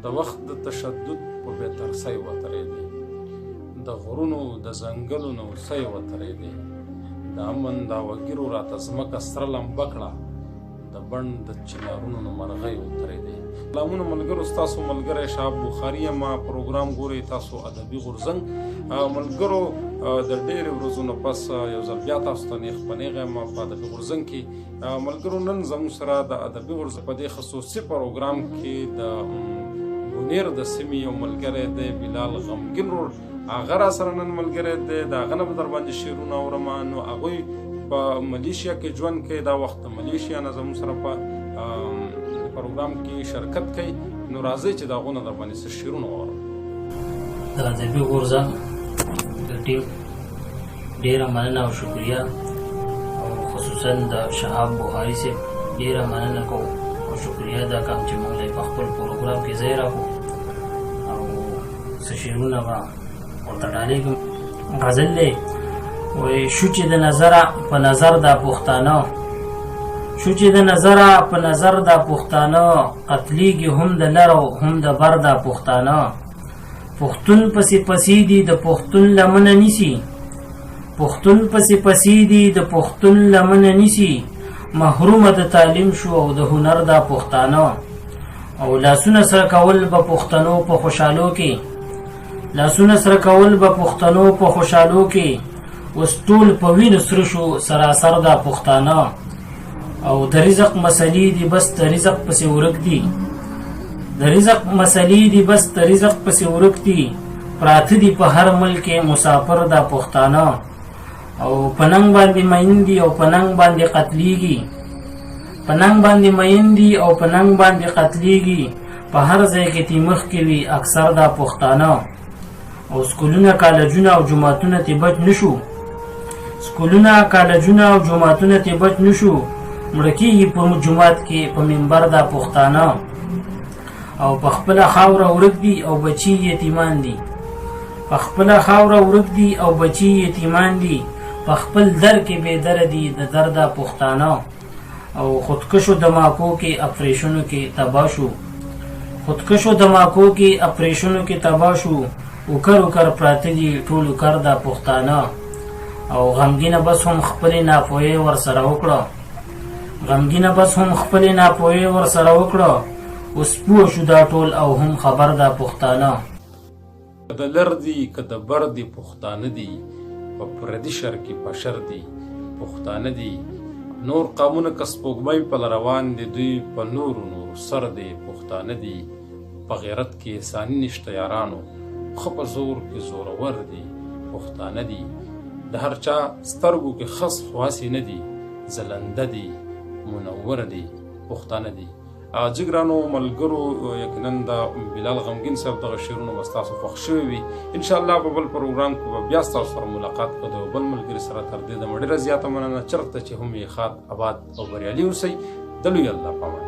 د وخت د تشدد په بېترسۍ وترېدې، د غرونو د ځنګلونو سۍ وترېدې، د امن دا وګیرو راته ځمکه سره لمبه کړه، د بڼ د چنارونو نه مرغۍ وترېدې. سلامونه ملګرو، ستاسو ملګری شهاب بخاري یم. پروګرام ګورئ تاسو ادبي غورځنګ. ملګرو د ډېرې ورځو نه پس یو ځل بیا تاسو ته نیغ په نیغه یم په ادبي غورځنګ کې. ملګرو نن زموږ سره د ادبي غورځنګ په دې خصوصي پروګرام کې د بونیر د سیمې یو ملګری دی، بلال غمګین رور. هغه را سره نن ملګری دی، د هغه نه به در باندې شعرونه اورم. نو هغوی په ملیشیا کې ژوند کوي، دا وخت د ملیشیا نه زموږ سره په پروګرام کې شرکت کوي. نو راځئ چې د هغو نه در باندې څه شعرونه واورم. د ادبي غورځنګ د ټیم ډېره مننه او شکریه، او خصوصا د شهاب بخاري صاحب ډېره مننه کوم او شکریه دا کوم چې موږ په خپل پروګرام کې ځای راکړو او څه شعرونه به ورته ډالېږم. غزل دی وایي: شو چې د نظره په نظر دا پښتانه، شو چې د نظره په نظر دا پښتانه، قتلیږي هم د لر او هم د بر دا پښتانه. پښتون پسې پسې دي د پښتون لمنه نیسي، پښتون پسې پسې دي د پښتون لمنه نیسي. محرومه د تعلیم شو او د هنر دا پښتانه. او لاسونه سره کول به پښتنو په خوشحالو کې، لاسونه سره کول به پښتنو په خوشحالو کې. اوس ټول په وینو سره شو سراسر دا پښتانه. او د رزق مسلې دي بس د رزق پسې ورک دي، د رزق مسلې دي بس د رزق پسې ورک دي. پراته دي په هر ملک مسافر دا پښتانه. او پننګ باندې مین دي او پننګ باندې قتلیږي، پننګ باندې مین دي او پننګ باندې قتلیږي. په هر ځای کې تیمخ کې وي اکثر دا پښتانه. او سکولونه کالجونه او جماعتونه تی بچ نشو، سکولونه کالجونه او جماعتونه تی بچ نشو. مړکیږي په جماعت کې په منبر دا پښتانه. او په خپله خاوره ورک دي او بچي یتیمان دي، په خپله خاوره ورک دي او بچي یتیمان دي. په خپل در کې بې دره دي د درده پښتانه. او خودکشو دماکو کې اپریشنو کې تباه شو، خودکشو دماکو کې اپریشنو کې تباه شو. وکر وکر پراته دي ټول وکر دا پښتانه. او غمګینه بس هم خپلې ناپوهۍ ورسره وکړه، غمګینه بس هم خپلې ناپوهۍ ورسره وکړه. اوس پوه شو دا ټول او هم خبر دا پښتانه. که د لر دي که د بر دي پښتانه دي، په پردي شر کې بشر دي پښتانه دي. نور قومونه که سپوږمۍ په روان دي، دوی په نورو نورو سر دي پښتانه دي. په غیرت کې ثاني نشته یارانو، ښه په زور کې زورور دي پښتانه دي. د هر چا سترګو کې خس خواسي نه دي، زلنده دي منور دي پښتانه دي. جګرانو ملګرو، یقینا د بلال غمګین صاحب دغه شعرونه به ستاسو خوښ شوي وي. انشاءالله په بل پروګرام کې به بیا ستاسو سره ملاقات کوو د بل ملګري سره. تر دې دمه ډېره زیاته مننه. چرته چې هم یې ښاد، اباد او بریالي اوسئ. د لوی الله په امان.